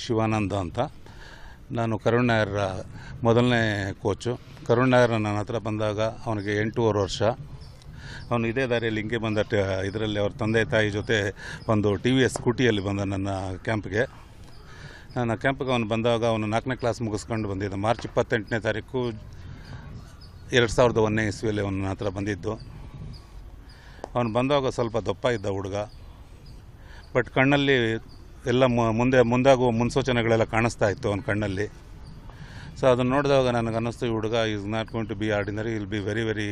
ಶಿವಾನಂದ ಅಂತ. ನಾನು ಕರುಣ್ ನಾಯರ್ ಮೊದಲನೇ ಕೋಚು. ಕರುಣ್ ನಾಯರ್ ನನ್ನ ಹತ್ರ ಬಂದಾಗ ಅವನಿಗೆ 8.5 ವರ್ಷ. ಅವನು ಇದೇ ದಾರಿಯಲ್ಲಿ ಹಿಂಗೆ ಬಂದ ಇದರಲ್ಲಿ ಅವ್ರ ತಂದೆ ತಾಯಿ ಜೊತೆ ಒಂದು TVS ಸ್ಕೂಟಿಯಲ್ಲಿ ಬಂದ ನನ್ನ ಕ್ಯಾಂಪ್ಗೆ. ನನ್ನ ಕ್ಯಾಂಪ್ಗೆ ಅವನು ಬಂದಾಗ ಅವನು 4ನೇ ಕ್ಲಾಸ್ ಮುಗಿಸ್ಕೊಂಡು ಬಂದಿದ್ದ. ಮಾರ್ಚ್ 28ನೇ ತಾರೀಕು 2001ನೇ ಇಸ್ವಿಯಲ್ಲಿ ಅವನ ಹತ್ರ ಬಂದಿದ್ದು. ಅವನು ಬಂದಾಗ ಸ್ವಲ್ಪ ದಪ್ಪ ಇದ್ದ ಹುಡುಗ, ಬಟ್ ಕಣ್ಣಲ್ಲಿ ಎಲ್ಲ ಮುಂದಾಗುವ ಮುನ್ಸೂಚನೆಗಳೆಲ್ಲ ಕಾಣಿಸ್ತಾ ಇತ್ತು ಅವನ ಕಣ್ಣಲ್ಲಿ. ಸೊ ಅದನ್ನು ನೋಡಿದಾಗ ನನಗೆ ಅನ್ನಿಸ್ತು, ಈ ಹುಡುಗ is not going to be ordinary, will be very very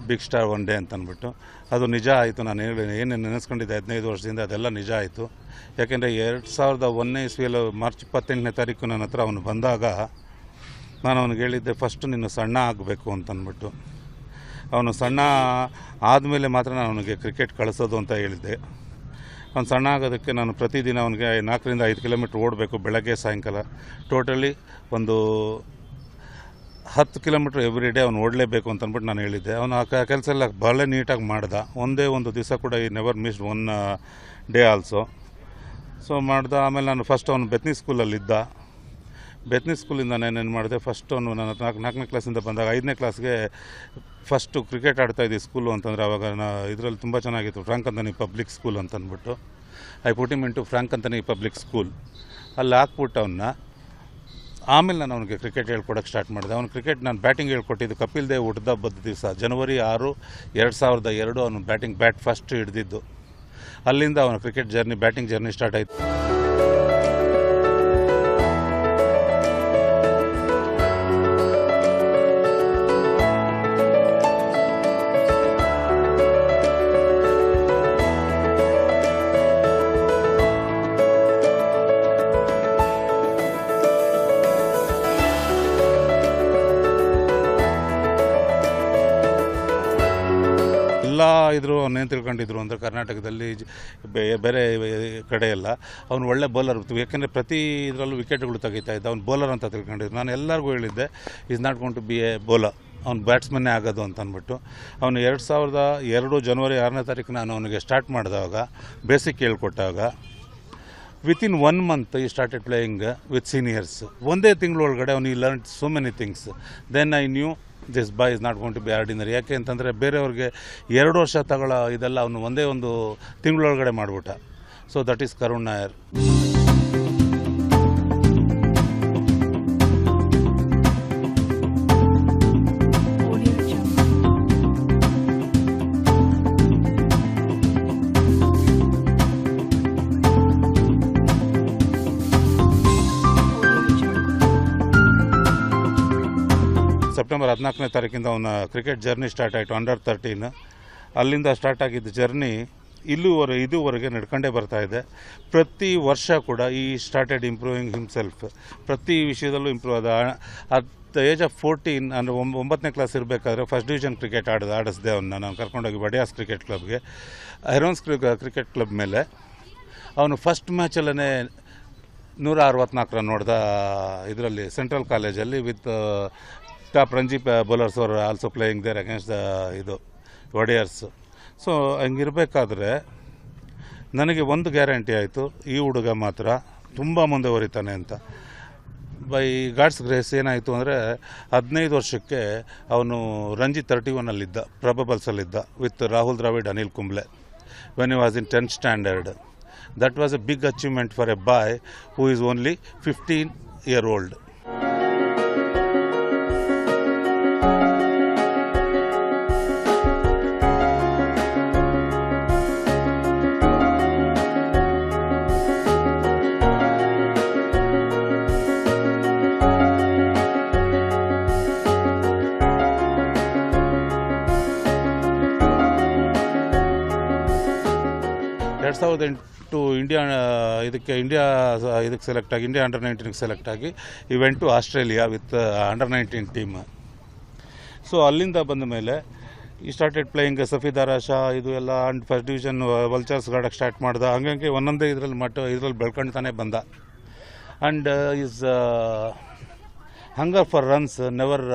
big star one day ಅಂತ ಅಂದ್ಬಿಟ್ಟು. ಅದು ನಿಜ ಆಯಿತು. ನಾನು ಏನೇನು ನೆನೆಸ್ಕೊಂಡಿದ್ದೆ 15 ವರ್ಷದಿಂದ ಅದೆಲ್ಲ ನಿಜ ಆಯಿತು. ಯಾಕೆಂದರೆ 2001ನೇ ಇಸ್ವಿಯಲ್ಲಿ ಮಾರ್ಚ್ 28ನೇ ತಾರೀಕು ನನ್ನ ಹತ್ರ ಅವನು ಬಂದಾಗ ನಾನು ಅವನಿಗೆ ಹೇಳಿದ್ದೆ, ಫಸ್ಟು ನೀನು ಸಣ್ಣ ಆಗಬೇಕು ಅಂತಂದ್ಬಿಟ್ಟು. ಅವನು ಸಣ್ಣ ಆದಮೇಲೆ ಮಾತ್ರ ನಾನು ಅವನಿಗೆ ಕ್ರಿಕೆಟ್ ಕಳಿಸೋದು ಅಂತ ಹೇಳಿದ್ದೆ. ಅವ್ನು ಸಣ್ಣ ಆಗೋದಕ್ಕೆ ನಾನು ಪ್ರತಿದಿನ ಅವನಿಗೆ 4 ರಿಂದ 5 ಕಿಲೋಮೀಟ್ರ್ ಓಡಬೇಕು, ಬೆಳಗ್ಗೆ ಸಾಯಂಕಾಲ. ಟೋಟಲಿ ಒಂದು 10 ಕಿಲೋಮೀಟ್ರ್ ಎವ್ರಿ ಡೇ ಅವ್ನು ಓಡಲೇಬೇಕು ಅಂತಂದ್ಬಿಟ್ಟು ನಾನು ಹೇಳಿದ್ದೆ. ಅವನು ಆ ಕೆಲಸ ಎಲ್ಲ ಭಾಳ ನೀಟಾಗಿ ಮಾಡ್ದ. ಒಂದೇ ಒಂದು ದಿವಸ ಕೂಡ ಈ never missed one day also. So ಮಾಡ್ದ. ಆಮೇಲೆ ನಾನು ಫಸ್ಟ್ ಅವನು ಬೆತ್ನಿ ಸ್ಕೂಲಲ್ಲಿದ್ದ. ಬೆತ್ನಿ ಸ್ಕೂಲಿಂದ ನಾನೇನು ಮಾಡಿದೆ, ಫಸ್ಟ್ ಅವನು ನನ್ನ 4ನೇ ಕ್ಲಾಸಿಂದ ಬಂದಾಗ 5ನೇ ಕ್ಲಾಸ್ಗೆ ಫಸ್ಟು ಕ್ರಿಕೆಟ್ ಆಡ್ತಾಯಿದ್ದೆ ಸ್ಕೂಲು ಅಂತಂದರೆ. ಆವಾಗ ಇದರಲ್ಲಿ ತುಂಬ ಚೆನ್ನಾಗಿತ್ತು, ಫ್ರಾಂಕ್ ಅಂಥನಿ ಪಬ್ಲಿಕ್ ಸ್ಕೂಲ್ ಅಂತಂದ್ಬಿಟ್ಟು. I put him into Frank Anthony public school. ಅಲ್ಲಿ ಹಾಕ್ಬಿಟ್ಟು ಅವನ್ನ ಆಮೇಲೆ ನಾನು ಅವನಿಗೆ ಕ್ರಿಕೆಟ್ ಹೇಳ್ಕೊಡೋಕ್ಕೆ ಸ್ಟಾರ್ಟ್ ಮಾಡಿದೆ. ಅವ್ನು ಕ್ರಿಕೆಟ್ ನಾನು ಬ್ಯಾಟಿಂಗ್ ಹೇಳ್ಕೊಟ್ಟಿದ್ದು ಕಪಿಲ್ ದೇವ್ ಹುಟ್ಟಿದ ಬದ್ದ ದಿವಸ ಜನವರಿ 6, 2002 ಅವನು ಬ್ಯಾಟ್ ಫಸ್ಟ್ ಹಿಡಿದಿದ್ದು. ಅಲ್ಲಿಂದ ಅವನ cricket journey, batting journey start ಆಯಿತು. ಎಲ್ಲ ಇದ್ರು ಅವನ್ನೇನು ತಿಳ್ಕೊಂಡಿದ್ರು ಅಂದರೆ ಕರ್ನಾಟಕದಲ್ಲಿ ಬೇರೆ ಕಡೆ ಎಲ್ಲ ಅವನು ಒಳ್ಳೆ ಬೌಲರ್. ಯಾಕೆಂದರೆ ಪ್ರತಿ ಇದರಲ್ಲೂ ವಿಕೆಟ್ಗಳು ತೆಗಿತಾ ಇದ್ದ. ಅವ್ನು ಬೌಲರ್ ಅಂತ ತಿಳ್ಕೊಂಡಿದ್ರು. ನಾನು ಎಲ್ಲರಿಗೂ ಹೇಳಿದ್ದೆ, is not going to be a bowler, ಅವ್ನು ಬ್ಯಾಟ್ಸ್ಮನ್ನೇ ಆಗೋದು ಅಂತ ಅಂದ್ಬಿಟ್ಟು. ಅವನು 2002 ಜನವರಿ 6ನೇ ತಾರೀಕು ನಾನು ಅವನಿಗೆ ಸ್ಟಾರ್ಟ್ ಮಾಡಿದಾಗ, ಬೇಸಿಕ್ ಹೇಳ್ಕೊಟ್ಟಾಗ, within 1 month he started playing with seniors. ಒಂದೇ ತಿಂಗಳೊಳಗಡೆ ಅವನು he learn so many things. Then I knew this boy is not going to be ordinary. ಯಾಕೆ ಅಂತಂದರೆ ಬೇರೆಯವ್ರಿಗೆ 2 ವರ್ಷ ಇದೆಲ್ಲ ಅವನು ಒಂದೇ ಒಂದು ತಿಂಗಳೊಳಗಡೆ ಮಾಡಿಬಿಟ್ಟ. So that is Karun Nair. September 14ನೇ ತಾರೀಕಿಂದ ಅವನ ಕ್ರಿಕೆಟ್ ಜರ್ನಿ ಸ್ಟಾರ್ಟ್ ಆಯಿತು, ಅಂಡರ್ 13. ಅಲ್ಲಿಂದ ಸ್ಟಾರ್ಟ್ ಆಗಿದ್ದ ಜರ್ನಿ ಇದುವರೆಗೆ ನಡ್ಕೊಂಡೇ ಬರ್ತಾ ಇದೆ. ಪ್ರತಿ ವರ್ಷ ಕೂಡ ಈ ಸ್ಟಾರ್ಟೆಡ್ ಇಂಪ್ರೂವಿಂಗ್ ಹಿಮ್ಸೆಲ್ಫ್. ಪ್ರತಿ ವಿಷಯದಲ್ಲೂ ಇಂಪ್ರೂವ್ ಆದ. ಅಟ್ ದ ಏಜ್ ಆಫ್ 14 ಅಂದರೆ 9ನೇ ಕ್ಲಾಸ್ ಇರಬೇಕಾದ್ರೆ ಫಸ್ಟ್ ಡಿವಿಷನ್ ಕ್ರಿಕೆಟ್ ಆಡಿಸಿದೆ ಅವನ್ನ. ನಾನು ಕರ್ಕೊಂಡೋಗಿ ಬಡಿಯಾಸ್ ಕ್ರಿಕೆಟ್ ಕ್ಲಬ್ಗೆ, ಹೆರೋನ್ಸ್ ಕ್ರಿಕೆಟ್ ಕ್ಲಬ್ ಮೇಲೆ. ಅವನು ಫಸ್ಟ್ ಮ್ಯಾಚಲ್ಲೇ 164 ರನ್ ನೋಡ್ದ ಇದರಲ್ಲಿ ಸೆಂಟ್ರಲ್ ಕಾಲೇಜಲ್ಲಿ with top Ranji bowlers are also playing there against the warriors. So ಹಂಗಿರಬೇಕಾದ್ರೆ ನನಗೆ ಒಂದು ಗ್ಯಾರಂಟಿ ಆಯಿತು, ಈ ಹುಡುಗ ಮಾತ್ರ ತುಂಬ ಮುಂದುವರಿತಾನೆ ಅಂತ. ಬೈ ಗಾಡ್ಸ್ ಗ್ರೇಸ್ ಏನಾಯಿತು ಅಂದರೆ 15 ವರ್ಷಕ್ಕೆ ಅವನು ರಂಜಿ 31ಅಲ್ಲಿದ್ದ, ಪ್ರೊಬಬಲ್ಸಲ್ಲಿದ್ದ with Rahul Dravid, Anil Kumble, when he was in 10th standard. That was a big achievement for a boy who is only 15 years old. ಇದಕ್ಕೆ ಸೆಲೆಕ್ಟ್ ಆಗಿ ಇಂಡಿಯಾ ಅಂಡರ್ 19ಗೆ ಸೆಲೆಕ್ಟ್ ಆಗಿ he went to Australia with under 19 team. So ಅಲ್ಲಿಂದ ಬಂದ ಮೇಲೆ ಈ started playing ಸಫೀದಾರ Shah ಇದು ಎಲ್ಲ ಅಂಡ್ ಫಸ್ಟ್ ಡಿವಿಷನ್ ವಲ್ಚರ್ಸ್ ಆಡೋಕ್ಕೆ ಸ್ಟಾರ್ಟ್ ಮಾಡ್ದ. ಹಂಗಾಗಿ ಒಂದೊಂದೇ ಇದರಲ್ಲಿ ಬೆಳ್ಕೊಳ್ತಾನೆ ಬಂದ. And is hunger for runs never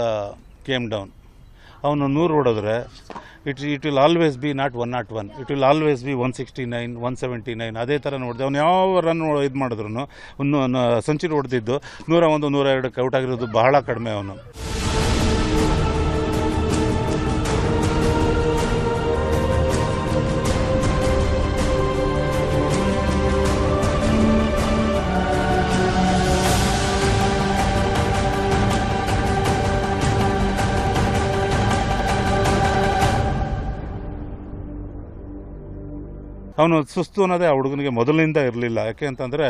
came down. ಅವನು 100 ಹೊಡೆದ್ರೆ it will always B not 101, it will always B 169, 179. ಅದೇ ಥರ ನೋಡಿದೆ. ಅವ್ನು ಯಾವ ರನ್ ಇದು ಮಾಡಿದ್ರು, ಸೆಂಚುರಿ ಹೊಡೆದಿದ್ದು 101, 102ಕ್ಕೆ ಔಟ್ ಆಗಿರೋದು ಬಹಳ ಕಡಿಮೆ ಅವನು. ಅವನು ಸುಸ್ತು ಅನ್ನೋದೇ ಆ ಹುಡುಗನಿಗೆ ಮೊದಲಿನಿಂದ ಇರಲಿಲ್ಲ. ಯಾಕೆ ಅಂತಂದರೆ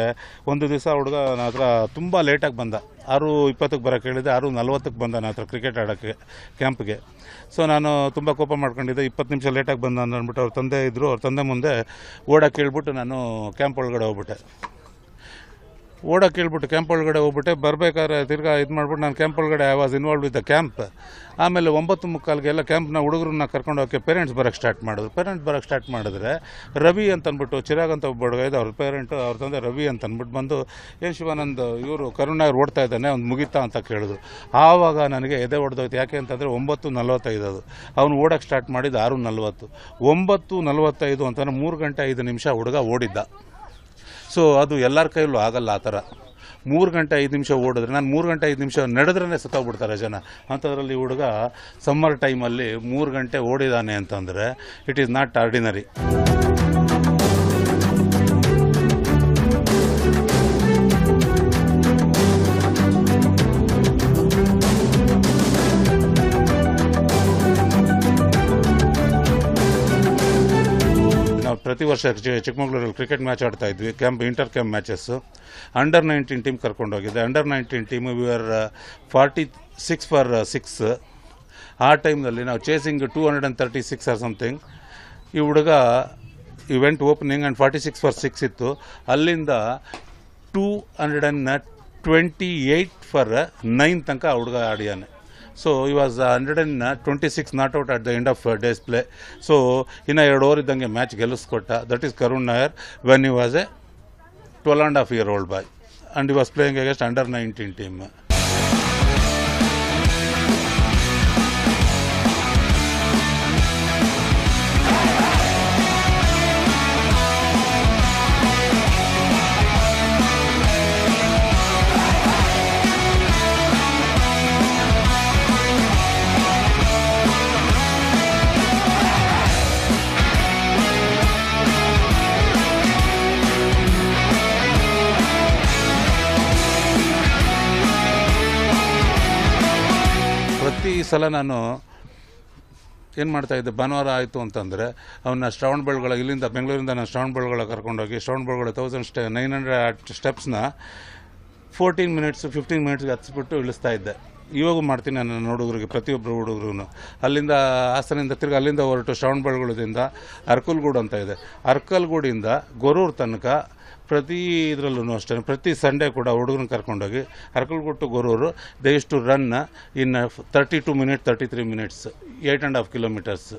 ಒಂದು ದಿವಸ ಹುಡುಗ ನನ್ನ ಹತ್ರ ತುಂಬ ಲೇಟಾಗಿ ಬಂದ. 6:20ಕ್ಕೆ ಬರೋಕ್ಕೆ ಹೇಳಿದೆ, 6:40ಕ್ಕೆ ಬಂದ ನನ್ನ ಹತ್ರ ಕ್ರಿಕೆಟ್ ಆಡೋಕ್ಕೆ ಕ್ಯಾಂಪ್ಗೆ. ಸೊ ನಾನು ತುಂಬ ಕೋಪ ಮಾಡ್ಕೊಂಡಿದ್ದೆ. 20 ನಿಮಿಷ ಲೇಟಾಗಿ ಬಂದ ಅಂದ್ಬಿಟ್ಟು ಅವ್ರ ತಂದೆ ಇದ್ದರು. ಅವ್ರ ತಂದೆ ಮುಂದೆ ಓಡೋಕ್ಕೆ ಹೇಳ್ಬಿಟ್ಟು ನಾನು ಕ್ಯಾಂಪ್ ಒಳಗಡೆ ಹೋಗ್ಬಿಟ್ಟೆ. ಕ್ಯಾಂಪ್ ಒಳಗಡೆ ಹೋಗ್ಬಿಟ್ಟೆ. ಬರಬೇಕಾದ್ರೆ ತಿರ್ಗಾ ಇದು ಮಾಡ್ಬಿಟ್ಟು ನಾನು ಕ್ಯಾಂಪ್ ಒಳಗಡೆ I was involve with the camp. ಆಮೇಲೆ 9:45ಗೆಲ್ಲ ಕ್ಯಾಂಪ್ನ ಹುಡುಗರನ್ನ ಕರ್ಕೊಂಡು ಹೋಗೋಕ್ಕೆ ಪೇರೆಂಟ್ಸ್ ಬರೋಕ್ಕೆ ಸ್ಟಾರ್ಟ್ ಮಾಡಿದ್ರೆ ರವಿ ಅಂತ ಅಂದ್ಬಿಟ್ಟು, ಚಿರಾಗ್ ಅಂತ ಒಬ್ಬ ಹುಡುಗ ಇದೆ, ಅವ್ರ ತಂದೆ ರವಿ ಅಂತ ಅಂದ್ಬಿಟ್ಟು ಬಂದು, ಏನು ಶಿವಾನಂದ್ ಇವರು ಕರುಣಾರ್ ಓಡ್ತಾ ಇದ್ದಾನೆ, ಅವ್ನು ಮುಗಿತಾ ಅಂತ ಕೇಳಿದ್ರು. ಆವಾಗ ನನಗೆ ಎದೆ ಹೊಡೆದೋಯ್ತು. ಯಾಕೆ ಅಂತಂದರೆ 9:45 ಅದು, ಅವನು ಓಡೋಕ್ಕೆ ಸ್ಟಾರ್ಟ್ ಮಾಡಿದ್ದು 6:40. 9:45 ಅಂತಂದರೆ 3 ಗಂಟೆ 5 ನಿಮಿಷ ಹುಡುಗ ಓಡಿದ್ದ. ಸೊ ಅದು ಎಲ್ಲರ ಕೈಯಲ್ಲೂ ಆಗಲ್ಲ ಆ ಥರ. 3 ಗಂಟೆ 5 ನಿಮಿಷ ಓಡಿದ್ರೆ, ನಾನು 3 ಗಂಟೆ 5 ನಿಮಿಷ ನಡೆದ್ರೇ ಸತ್ತೋಗ್ಬಿಡ್ತಾರೆ ಜನ. ಅಂಥದ್ರಲ್ಲಿ ಹುಡುಗ ಸಮ್ಮರ್ ಟೈಮಲ್ಲಿ 3 ಗಂಟೆ ಓಡಿದಾನೆ ಅಂತಂದರೆ ಇಟ್ ಈಸ್ ನಾಟ್ ಆರ್ಡಿನರಿ. ಪ್ರತಿ ವರ್ಷ ಚಿಕ್ಕಮಗಳೂರಲ್ಲಿ ಕ್ರಿಕೆಟ್ ಮ್ಯಾಚ್ ಆಡ್ತಾ ಇದ್ವಿ, inter camp matches. Under 19 team ಕರ್ಕೊಂಡೋಗಿದ್ದೆ. Under 19 team we are 46 for 6. ಆ ಟೈಮ್ನಲ್ಲಿ ನಾವು ಚೇಸಿಂಗ್ 236 ಆರ್ ಸಮಥಿಂಗ್. ಈ ಹುಡುಗ ಇವೆಂಟ್ ಓಪನಿಂಗ್ ಆ್ಯಂಡ್ 46 ಫಾರ್ 6 ಇತ್ತು. ಅಲ್ಲಿಂದ 228 ಫಾರ್ 9 ತನಕ ಆ ಹುಡುಗ ಆಡಿಯಾನೆ. So he was 126 not out at the end of days play. So ಇನ್ನು 2 ಓವರ್ ಇದ್ದಂಗೆ ಮ್ಯಾಚ್ ಗೆಲ್ಲಿಸ್ಕೊಟ್ಟ. That is Karun Nair when he was a 12.5-year-old boy and he was playing against under 19 team. ಪ್ರತಿ ಸಲ ನಾನು ಏನು ಮಾಡ್ತಾಯಿದ್ದೆ, ಭಾನುವಾರ ಆಯಿತು ಅಂತಂದರೆ ಅವನ್ನ ಶ್ರವಣಬೆಳಗೊಳ, ಇಲ್ಲಿಂದ ಬೆಂಗಳೂರಿಂದ ನಾನು ಶ್ರವಣಬೆಳಗೊಳ ಕರ್ಕೊಂಡೋಗಿ ಶ್ರವಣಬೆಳಗೊಳ 1900 ಸ್ಟೆಪ್ಸ್ನ 14 ಮಿನಿಟ್ಸ್ 15 ಮಿನಿಟ್ಸ್ಗೆ ಹತ್ತಿಸ್ಬಿಟ್ಟು ಇಳಿಸ್ತಾ ಇದ್ದೆ. ಇವಾಗೂ ಮಾಡ್ತೀನಿ ನನ್ನ ಹುಡುಗರಿಗೆ, ಪ್ರತಿಯೊಬ್ಬರು ಹುಡುಗರು. ಅಲ್ಲಿಂದ ಹಾಸನಿಂದ ತಿರ್ಗಿ ಅಲ್ಲಿಂದ ಹೊರಟು ಶ್ರವಣಬೆಳಗೊಳದಿಂದ ಅರ್ಕಲ್ಗೂಡು ಅಂತ ಇದೆ, ಅರ್ಕಲ್ಗೂಡಿಂದ ಗೊರೂರು ತನಕ ಪ್ರತಿ ಇದರಲ್ಲೂ ಅಷ್ಟೇ ಪ್ರತಿ ಸಂಡೇ ಕೂಡ ಹುಡುಗರನ್ನ ಕರ್ಕೊಂಡೋಗಿ Arkalgudu to Goruru they used to run in 32 minutes 33 minutes 8.5 kilometres.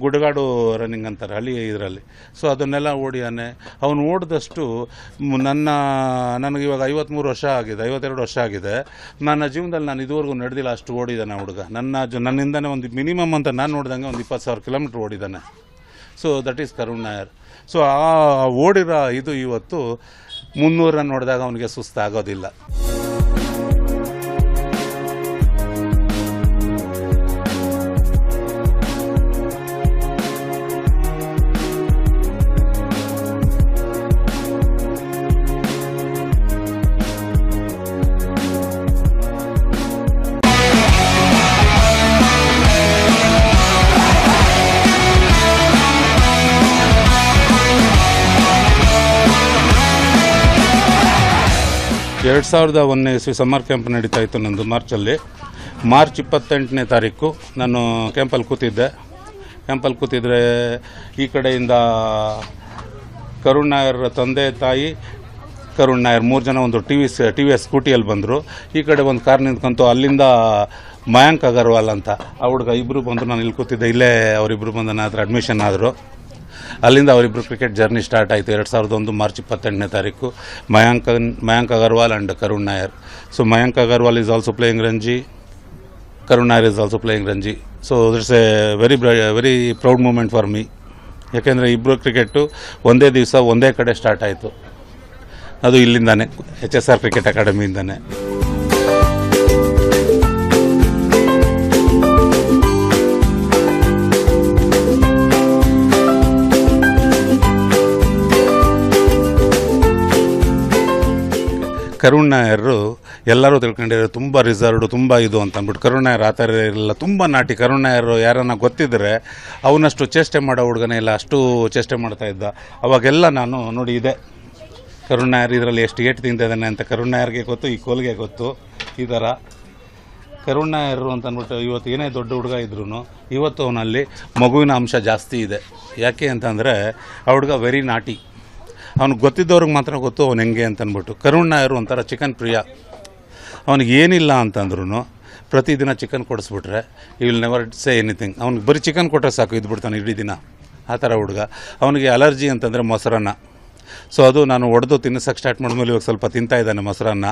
ಗುಡ್ಡಗಾಡು ರನ್ನಿಂಗ್ ಅಂತಾರೆ ಹಳ್ಳಿ ಇದರಲ್ಲಿ. ಸೊ ಅದನ್ನೆಲ್ಲ ಓಡಿಯಾನೆ. ಅವನು ಓಡಿದಷ್ಟು ನನಗಿವಾಗ 53 ವರ್ಷ ಆಗಿದೆ, 52 ವರ್ಷ ಆಗಿದೆ. ನನ್ನ ಜೀವನದಲ್ಲಿ ನಾನು ಇದುವರೆಗೂ ನಡೆದಿಲ್ಲ ಅಷ್ಟು ಓಡಿದ್ದಾನೆ ಹುಡುಗ. ನನ್ನಿಂದನೇ ಒಂದು ಮಿನಿಮಮ್ ಅಂತ ನಾನು ನೋಡಿದಂಗೆ ಒಂದು 20,000 ಕಿಲೋಮೀಟ್ರ್ ಓಡಿದ್ದಾನೆ. So that is Karun Nair. So ಆ ಓಡಿರೋ ಇದು ಇವತ್ತು 300 ರನ್ ನೋಡಿದಾಗ ಅವನಿಗೆ ಸುಸ್ತಾಗೋದಿಲ್ಲ. ಸಮ್ಮರ್ ಕ್ಯಾಂಪ್ ನಡೀತಾ ಇತ್ತು ನಂದು ಮಾರ್ಚಲ್ಲಿ. ಮಾರ್ಚ್ 28ನೇ ತಾರೀಕು ನಾನು ಕ್ಯಾಂಪಲ್ಲಿ ಕೂತಿದ್ರೆ ಈ ಕಡೆಯಿಂದ ಕರುಣ್ ನಾಯರ್ ತಂದೆ ತಾಯಿ ಕರುಣ್ ನಾಯರ್ 3 ಜನ ಒಂದು ಟಿ ವಿ ಎಸ್ ಸ್ಕೂಟಿಯಲ್ಲಿ ಬಂದರು. ಈ ಕಡೆ ಒಂದು ಕಾರ್ ನಿಂತ್ಕೊಂತು. ಅಲ್ಲಿಂದ ಮಯಾಂಕ್ ಅಗರ್ವಾಲ್ ಅಂತ ಆ ಹುಡುಗ ಇಬ್ಬರು ಬಂದು ನಾನು ಇಲ್ಲಿ ಕೂತಿದ್ದೆ. ಇಲ್ಲೇ ಅವರಿಬ್ಬರು ಬಂದು ನನ್ನ ಹತ್ರ ಅಡ್ಮಿಷನ್ ಆದರು. ಅಲ್ಲಿಂದ ಅವರಿಬ್ಬರು ಕ್ರಿಕೆಟ್ ಜರ್ನಿ ಸ್ಟಾರ್ಟ್ ಆಯಿತು 2001 ಮಾರ್ಚ್ 28ನೇ ತಾರೀಕು. Mayank Agarwal and Karun Nair. So Mayank Agarwal is also playing Ranji, Karun Nair is also playing Ranji. So it's a very proud moment for me. ಯಾಕೆಂದರೆ ಇಬ್ಬರು ಕ್ರಿಕೆಟು ಒಂದೇ ದಿವಸ ಒಂದೇ ಕಡೆ ಸ್ಟಾರ್ಟ್ ಆಯಿತು. ಅದು ಇಲ್ಲಿಂದಾನೆ, HSR ಕ್ರಿಕೆಟ್ ಅಕಾಡೆಮಿಯಿಂದಾನೆ. ಕರುಣ್ ನಾಯರು ಎಲ್ಲರೂ ತಿಳ್ಕೊಂಡಿರೋ ತುಂಬ ರಿಸರ್ವ್ಡು, ತುಂಬ ಇದು ಅಂತ ಅಂದ್ಬಿಟ್ಟು. ಕರುಣ್ ನಾಯರ್ ಆ ಥರ ಇರಲಿಲ್ಲ, ತುಂಬ ನಾಟಿ. ಕರುಣ್ ನಾಯರು ಯಾರನ್ನ ಗೊತ್ತಿದ್ದರೆ ಅವನಷ್ಟು ಚೇಷ್ಟೆ ಮಾಡೋ ಹುಡುಗನೇ ಇಲ್ಲ, ಅಷ್ಟು ಚೇಷ್ಟೆ ಮಾಡ್ತಾಯಿದ್ದ. ಅವಾಗೆಲ್ಲ ನಾನು ನೋಡಿ ಇದೆ ಕರುಣ್ ನಾಯರ್ ಇದರಲ್ಲಿ ಎಷ್ಟು ಏಟು ತಿಂತಿದ್ದಾನೆ ಅಂತ ಕರುಣ್ ನಾಯರ್ಗೆ ಗೊತ್ತು, ಈ ಕೋಲ್ಗೆ ಗೊತ್ತು. ಈ ಥರ ಕರುಣ್ ನಾಯರು ಅಂತ ಅಂದ್ಬಿಟ್ಟು ಇವತ್ತು ಏನೇ ದೊಡ್ಡ ಹುಡುಗ ಇದ್ರೂ ಇವತ್ತು ಅವನಲ್ಲಿ ಮಗುವಿನ ಅಂಶ ಜಾಸ್ತಿ ಇದೆ. ಯಾಕೆ ಅಂತಂದರೆ ಆ ಹುಡುಗ ವೆರಿ ನಾಟಿ. ಅವ್ನಿಗೆ ಗೊತ್ತಿದ್ದವ್ರಿಗೆ ಮಾತ್ರ ಗೊತ್ತು ಅವ್ನು ಹೆಂಗೆ ಅಂತ ಅಂದ್ಬಿಟ್ಟು. ಕರುಣ್ ನಾಯರು ಒಂಥರ ಚಿಕನ್ ಪ್ರಿಯ. ಅವ್ನಿಗೆ ಏನಿಲ್ಲ ಅಂತಂದ್ರೂ ಪ್ರತಿದಿನ ಚಿಕನ್ ಕೊಡಿಸ್ಬಿಟ್ರೆ you will never say anything. ಅವ್ನಿಗೆ ಬರೀ ಚಿಕನ್ ಕೊಟ್ಟರೆ ಸಾಕು, ಇದ್ಬಿಡ್ತಾನೆ ಇಡೀ ದಿನ. ಆ ಥರ ಹುಡುಗ. ಅವನಿಗೆ ಅಲರ್ಜಿ ಅಂತಂದರೆ ಮೊಸರನ್ನ. ಸೊ ಅದು ನಾನು ಒಡೆದು ತಿನ್ನಿಸೋಕ್ಕೆ ಸ್ಟಾರ್ಟ್ ಮಾಡಿದ್ಮೇಲೆ ಇವಾಗ ಸ್ವಲ್ಪ ತಿಂತಾಯಿದ್ದಾನೆ ಮೊಸರನ್ನ.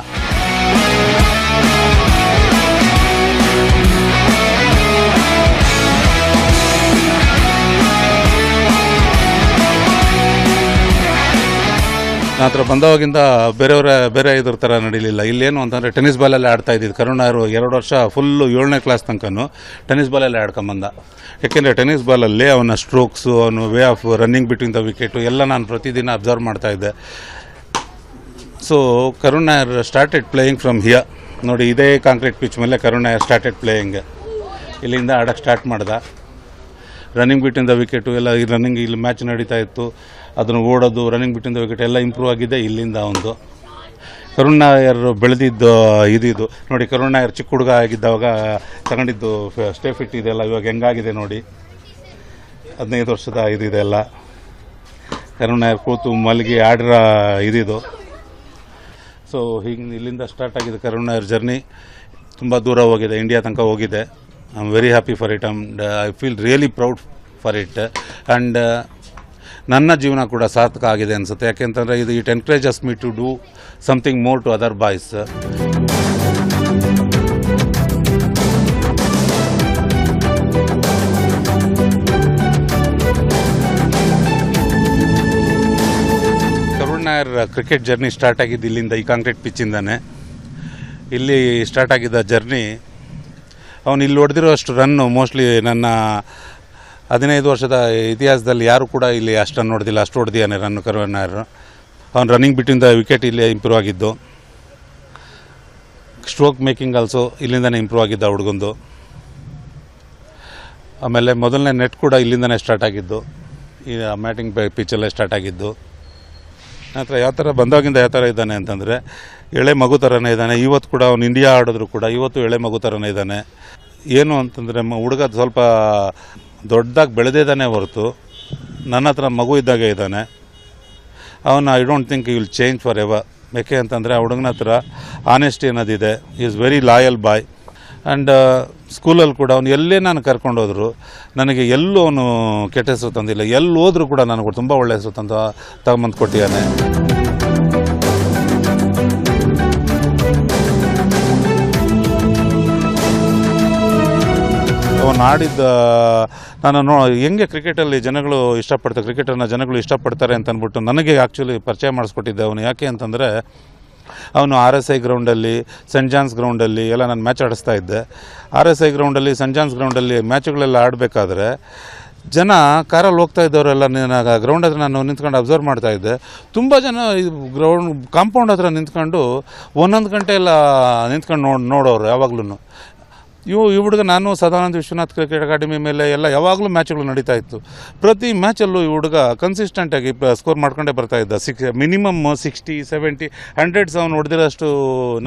ನನ್ನ ಹತ್ರ ಬಂದವಾಗಿಂದ ಬೇರೆ ಇದ್ರ ಥರ ನಡೀಲಿಲ್ಲ. ಇಲ್ಲೇನು ಅಂತಂದರೆ ಟೆನ್ನಿಸ್ ಬಾಲಲ್ಲೇ ಆಡ್ತಾ ಇದ್ದಿದ್ದು. ಕರುಣ್ ನಾಯರು 2 ವರ್ಷ ಫುಲ್ಲು 7ನೇ ಕ್ಲಾಸ್ ತನಕನೂ ಟೆನ್ನಿಸ್ ಬಾಲಲ್ಲೇ ಆಡ್ಕೊಂಬಂದ. ಯಾಕೆಂದರೆ ಟೆನ್ನಿಸ್ ಬಾಲಲ್ಲಿ ಅವನ ಸ್ಟ್ರೋಕ್ಸು, ಅವನು way of running between the wicket ಎಲ್ಲ ನಾನು ಪ್ರತಿದಿನ ಅಬ್ಸರ್ವ್ ಮಾಡ್ತಾಯಿದ್ದೆ. So Karun Nair started playing from here. ನೋಡಿ, ಇದೇ ಕಾಂಕ್ರೀಟ್ ಪಿಚ್ ಮೇಲೆ ಕರುಣ್ ನಾಯರ್ ಸ್ಟಾರ್ಟೆಡ್ ಪ್ಲೇಯಿಂಗ್. ಇಲ್ಲಿಂದ ಆಡೋಕ್ಕೆ ಸ್ಟಾರ್ಟ್ ಮಾಡ್ದ. ರನ್ನಿಂಗ್ ಬಿಟ್ವೀನ್ ದ ವಿಕೆಟು ಎಲ್ಲ ಈ ರನ್ನಿಂಗ್ ಇಲ್ಲಿ ಮ್ಯಾಚ್ ನಡೀತಾ ಇತ್ತು. ಅದನ್ನು ಓಡೋದು, ರನ್ನಿಂಗ್ ಬಿಟ್ವೀನ್ ದ ವಿಕೆಟ್ ಎಲ್ಲ ಇಂಪ್ರೂವ್ ಆಗಿದೆ ಇಲ್ಲಿಂದ. ಒಂದು ಕರುಣ್ ನಾಯರ್ ಬೆಳೆದಿದ್ದು ಇದಿದು ನೋಡಿ. ಕರುಣ್ ನಾಯರ್ ಚಿಕ್ಕ ಹುಡುಗ ಆಗಿದ್ದಾಗ ತಗೊಂಡಿದ್ದು ಸ್ಟೇ ಫಿಟ್ ಇದೆಲ್ಲ ಇವಾಗ ಹೆಂಗಾಗಿದೆ ನೋಡಿ. 15 ವರ್ಷದ ಇದಿದೆ ಎಲ್ಲ. ಕರುಣ್ ನಾಯರ್ ಕೂತು ಮಲಗಿ ಆಡಿರೋ ಇದಿದು. ಸೊ ಹೀಗೆ ಇಲ್ಲಿಂದ ಸ್ಟಾರ್ಟ್ ಆಗಿದೆ ಕರುಣ್ ನಾಯರ್ ಜರ್ನಿ. ತುಂಬ ದೂರ ಹೋಗಿದೆ, ಇಂಡಿಯಾ ತನಕ ಹೋಗಿದೆ. I am very happy for it. I feel really proud for it. And ನನ್ನ ಜೀವನ ಕೂಡ ಸಾರ್ಥಕ ಆಗಿದೆ ಅನಿಸುತ್ತೆ. ಯಾಕೆಂತಂದರೆ it encourages me to do something more to other boys. Karun Nair cricket journey start ಆಗಿದ್ದು ಇಲ್ಲಿಂದ, ಈ ಕಾಂಕ್ರೀಟ್ ಪಿಚ್ಚಿಂದಾನೆ. ಇಲ್ಲಿ ಸ್ಟಾರ್ಟ್ ಆಗಿದ್ದ ಜರ್ನಿ. ಅವನು ಇಲ್ಲಿ ಹೊಡೆದಿರೋ ಅಷ್ಟು ರನ್ನು ಮೋಸ್ಟ್ಲಿ ನನ್ನ 15 ವರ್ಷದ ಇತಿಹಾಸದಲ್ಲಿ ಯಾರು ಕೂಡ ಇಲ್ಲಿ ಅಷ್ಟು ರನ್ ಹೊಡೆದಿಲ್ಲ. ಅಷ್ಟು ಹೊಡೆದಿದ್ದಾನೆ ರನ್ನು ಕರುಣ್ ನಾಯರ್. ಅವ್ನು ರನ್ನಿಂಗ್ ಬಿಟ್ವೀನ್ ದ ವಿಕೆಟ್ ಇಲ್ಲಿ ಇಂಪ್ರೂವ್ ಆಗಿದ್ದು. ಸ್ಟ್ರೋಕ್ ಮೇಕಿಂಗ್ ಆಲ್ಸೋ ಇಲ್ಲಿಂದನೇ ಇಂಪ್ರೂವ್ ಆಗಿದ್ದ ಹುಡುಗಂದು. ಆಮೇಲೆ ಮೊದಲನೇ ನೆಟ್ ಕೂಡ ಇಲ್ಲಿಂದನೇ ಸ್ಟಾರ್ಟ್ ಆಗಿದ್ದು. ಈ ಮ್ಯಾಟಿಂಗ್ ಪಿಚ್ಚಲ್ಲೇ ಸ್ಟಾರ್ಟ್ ಆಗಿದ್ದು. ನಂತರ ಯಾವ ಥರ ಬಂದಾಗಿಂದ ಯಾವ ಥರ ಇದ್ದಾನೆ ಅಂತಂದರೆ ಎಳೆ ಮಗು ಥರನೇ ಇದ್ದಾನೆ. ಇವತ್ತು ಕೂಡ ಅವ್ನು ಇಂಡಿಯಾ ಆಡಿದ್ರು ಕೂಡ ಇವತ್ತು ಎಳೆ ಮಗು ಥರನೇ ಇದ್ದಾನೆ. ಏನು ಅಂತಂದರೆ ಹುಡುಗ ಸ್ವಲ್ಪ ದೊಡ್ಡದಾಗಿ ಬೆಳೆದಿದ್ದಾನೆ ಹೊರತು ನನ್ನ ಹತ್ರ ಮಗು ಇದ್ದಾಗೆ ಇದ್ದಾನೆ. ಅವನು I don't think you will change forever. ಯಾಕೆ ಅಂತಂದರೆ ಆ ಹುಡುಗನ ಹತ್ರ ಆನೆಸ್ಟಿ ಅನ್ನೋದಿದೆ. Is very loyal boy. And ಸ್ಕೂಲಲ್ಲಿ ಕೂಡ ಅವನು ಎಲ್ಲೇ ನಾನು ಕರ್ಕೊಂಡೋದ್ರು ನನಗೆ ಎಲ್ಲೂ ಅವನು ಕೆಟ್ಟ ಹೆಸರು ತಂದಿಲ್ಲ. ಎಲ್ಲಿ ಹೋದ್ರೂ ಕೂಡ ನನಗೆ ತುಂಬ ಒಳ್ಳೆ ಹೆಸರು ತಗೊಂಬಂದು ಕೊಟ್ಟಿದ್ದಾನೆ. ಅವನು ಆಡಿದ್ದ ನಾನು ಹೆಂಗೆ ಕ್ರಿಕೆಟಲ್ಲಿ ಜನಗಳು ಇಷ್ಟಪಡ್ತಾರೆ, ಕ್ರಿಕೆಟನ್ನು ಜನಗಳು ಇಷ್ಟಪಡ್ತಾರೆ ಅಂತ ಅಂದ್ಬಿಟ್ಟು ನನಗೆ ಆ್ಯಕ್ಚುಲಿ ಪರಿಚಯ ಮಾಡಿಸ್ಕೊಟ್ಟಿದ್ದೆ ಅವನು. ಯಾಕೆ ಅಂತಂದರೆ ಅವನು RSI ಗ್ರೌಂಡಲ್ಲಿ, ಸೆಂಟ್ ಜಾನ್ಸ್ ಗ್ರೌಂಡಲ್ಲಿ ಎಲ್ಲ ನಾನು ಮ್ಯಾಚ್ ಆಡಿಸ್ತಾ ಇದ್ದೆ. RSI ಗ್ರೌಂಡಲ್ಲಿ, ಸೆಂಟ್ ಜಾನ್ಸ್ ಗ್ರೌಂಡಲ್ಲಿ ಮ್ಯಾಚ್ಗಳೆಲ್ಲ ಆಡಬೇಕಾದ್ರೆ ಜನ ಕಾರಲ್ಲಿ ಹೋಗ್ತಾ ಇದ್ದವರೆಲ್ಲ ಗ್ರೌಂಡ್ ಹತ್ರ ನಾನು ನಿಂತ್ಕೊಂಡು ಅಬ್ಸರ್ವ್ ಮಾಡ್ತಾಯಿದ್ದೆ. ತುಂಬ ಜನ ಗ್ರೌಂಡ್ ಕಾಂಪೌಂಡ್ ಹತ್ರ ನಿಂತ್ಕೊಂಡು 1 ಗಂಟೆ ಎಲ್ಲ ನಿಂತ್ಕೊಂಡು ನೋಡೋರು ಯಾವಾಗ್ಲೂ. ಈ ಹುಡುಗ ನಾನು ಸದಾನಂದ ವಿಶ್ವನಾಥ್ ಕ್ರಿಕೆಟ್ ಅಕಾಡೆಮಿ ಮೇಲೆ ಎಲ್ಲ ಯಾವಾಗಲೂ ಮ್ಯಾಚ್ಗಳು ನಡೀತಾ ಇತ್ತು. ಪ್ರತಿ ಮ್ಯಾಚಲ್ಲೂ ಈ ಹುಡುಗ ಕನ್ಸಿಸ್ಟೆಂಟಾಗಿ ಸ್ಕೋರ್ ಮಾಡ್ಕೊಂಡೇ ಬರ್ತಾಯಿದ್ದ. ಮಿನಿಮಮ್ 60, 70, 100 ಅವನು ಹೊಡೆದಿರೋಷ್ಟು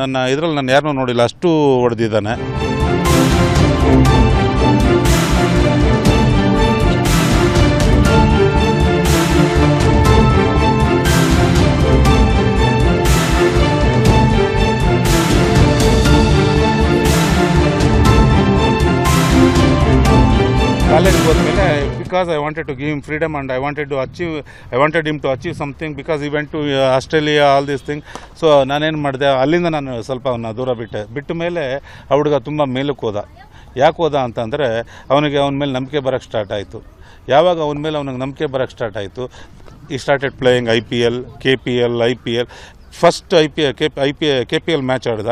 ನನ್ನ ಇದರಲ್ಲಿ ನಾನು ಯಾರನ್ನೂ ನೋಡಿಲ್ಲ, ಅಷ್ಟು ಹೊಡೆದಿದ್ದಾನೆ. ಕಾಲೇಜ್ಗೆ ಹೋದ್ಮೇಲೆ because I wanted to give him freedom and I wanted him to achieve something because he went to Australia all this thing. So ನಾನೇನು ಮಾಡಿದೆ, ಅಲ್ಲಿಂದ ನಾನು ಸ್ವಲ್ಪ ಅವನ್ನ ದೂರ ಬಿಟ್ಟ ಮೇಲೆ ಆ ಹುಡುಗ ತುಂಬ ಮೇಲಕ್ಕೆ ಹೋದ. ಯಾಕೆ ಹೋದ ಅಂತಂದರೆ ಅವನಿಗೆ ಅವನ ಮೇಲೆ ನಂಬಿಕೆ ಬರೋಕ್ಕೆ ಸ್ಟಾರ್ಟ್ ಆಯಿತು. ಯಾವಾಗ ಅವನ ಮೇಲೆ ಅವನಿಗೆ ನಂಬಿಕೆ ಬರೋಕ್ಕೆ ಸ್ಟಾರ್ಟ್ ಆಯಿತು, he started playing IPL, KPL, IPL. First KPL match ಆಡ್ದ.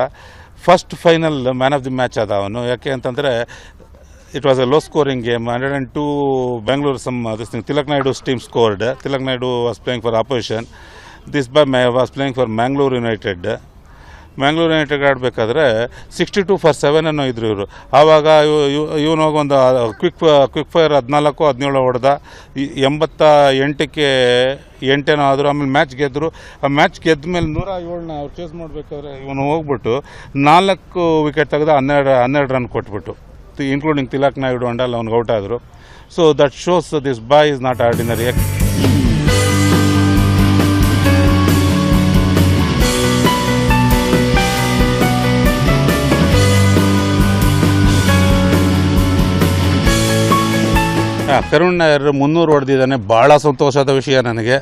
First final man of the match ಆದ ಅವನು. ಯಾಕೆ ಅಂತಂದರೆ it was a low scoring game. 102 Bangalore, this thing, Tilak Naidu's team scored. Tilak Naidu was playing for opposition. This boy was playing for Mangalore United. Mangalore United ಆಡಬೇಕಾದ್ರೆ 62 for 7 ಅನ್ನೋ ಇದ್ರು ಇವರು. ಆವಾಗ ಇವನು ಒಂದು ಕ್ವಿಕ್ ಫೈರ್ 14-17 ಹೊಡೆದ. 88ಕ್ಕೆ 8 ಆದರು. ಆಮೇಲೆ match ಗೆದ್ದರು. ಆ ಮ್ಯಾಚ್ ಗೆದ್ದ ಮೇಲೆ 107ನ ಅವ್ರು ಚೇಸ್ ಮಾಡಬೇಕಾದ್ರೆ ಇವನು ಹೋಗ್ಬಿಟ್ಟು 4 ವಿಕೆಟ್ ತೆಗೆದು 12 ರನ್ ಕೊಟ್ಬಿಟ್ಟು, including Tilak Naidu and all ಅವನಿಗೆ ಔಟ್ ಆದರು. So that shows this boy is not ordinary. Karun Nair 300 ಹೊಡೆದಿದ್ದಾನೆ, ಭಾಳ ಸಂತೋಷದ ವಿಷಯ ನನಗೆ.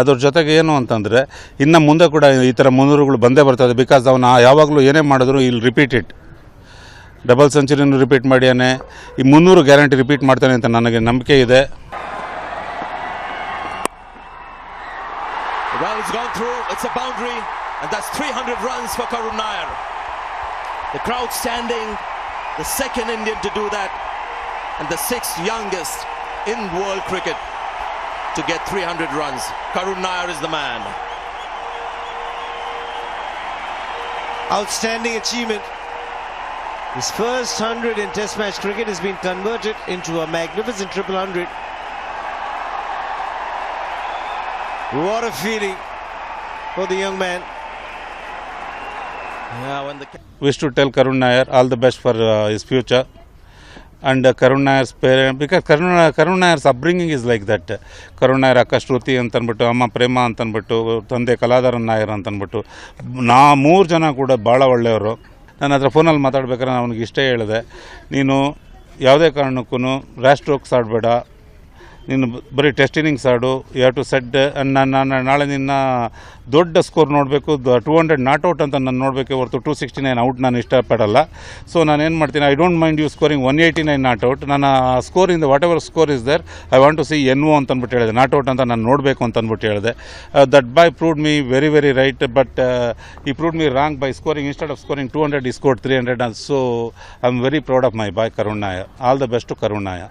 ಅದ್ರ ಜೊತೆಗೆ ಏನು ಅಂತಂದರೆ ಇನ್ನು ಮುಂದೆ ಕೂಡ ಈ ಥರ 300ಗಳು ಬಂದೇ ಬರ್ತದೆ. ಬಿಕಾಸ್ ಅವನು ಯಾವಾಗಲೂ ಏನೇ ಮಾಡಿದ್ರು ಇಲ್ಲಿ ರಿಪೀಟ್ ಇಟ್. ಡಬಲ್ ಸೆಂಚುರಿನೂ ರಿಪೀಟ್ ಮಾಡ್ಯಾನೆ. ಈ 300 ಗ್ಯಾರಂಟಿ ರಿಪೀಟ್ ಮಾಡ್ತಾನೆ ಅಂತ ನನಗೆ ನಂಬಿಕೆ ಇದೆ. Well, it's gone through. It's a boundary, and that's 300 runs for Karun Nair. The crowd standing, the second Indian to do that, and the 6th youngest in world cricket to get 300 runs. Karun Nair is the man. Outstanding achievement. His first 100 in Test match cricket has been converted into a magnificent triple 100. What a feeling for the young man. Wish to tell Karun Nair all the best for his future. And Karun Nair's parent, because Karun Nair's upbringing is like that. Karun Nair ಅಕ್ಕ ಶ್ರುತಿ ಅಂತಂದ್ಬಿಟ್ಟು, ಅಮ್ಮ ಪ್ರೇಮ ಅಂತಂದ್ಬಿಟ್ಟು, ತಂದೆ ಕಲಾಧರನ್ ನಾಯರ್ ಅಂತಂದ್ಬಿಟ್ಟು, 3 ಜನ ಕೂಡ ಭಾಳ ಒಳ್ಳೆಯವರು. ನನ್ನ ಹತ್ರ ಫೋನಲ್ಲಿ ಮಾತಾಡ್ಬೇಕಾದ್ರೆ ನಾನು ಅವನಿಗೆ ಇಷ್ಟೇ ಹೇಳಿದೆ, ನೀನು ಯಾವುದೇ ಕಾರಣಕ್ಕೂ ರ್ಯಾಶ್ ಸ್ಟ್ರೋಕ್ಸ್ ಆಡಬೇಡ, ನೀನು ಬರೀ ಟೆಸ್ಟ್ ಇನ್ನಿಂಗ್ಸ್ ಆಡು. You have to set. ನಾನು ನಾಳೆ ನಿನ್ನ ದೊಡ್ಡ ಸ್ಕೋರ್ ನೋಡಬೇಕು, 200 ನಾಟ್ ಔಟ್ ಅಂತ ನಾನು ನೋಡಬೇಕೆ ಹೊರತು 269 ಔಟ್ ನಾನು ಇಷ್ಟಪಡಲ್ಲ. ಸೊ ನಾನೇನು ಮಾಡ್ತೀನಿ, I don't mind you scoring 189 not out. ನನ್ನ ಸ್ಕೋರಿಂದ whatever score is there, I want to see NO ಅಂತಂದ್ಬಿಟ್ಟು ಹೇಳಿದೆ. ನಾಟ್ ಔಟ್ ಅಂತ ನಾನು ನೋಡಬೇಕು ಅಂತಂದ್ಬಿಟ್ಟು ಹೇಳಿದೆ. That boy proved me very very right, but he proved me wrong by scoring. Instead of scoring 200 he scored 300. So I am very proud of my boy Karun Nair. All the best to Karun Nair.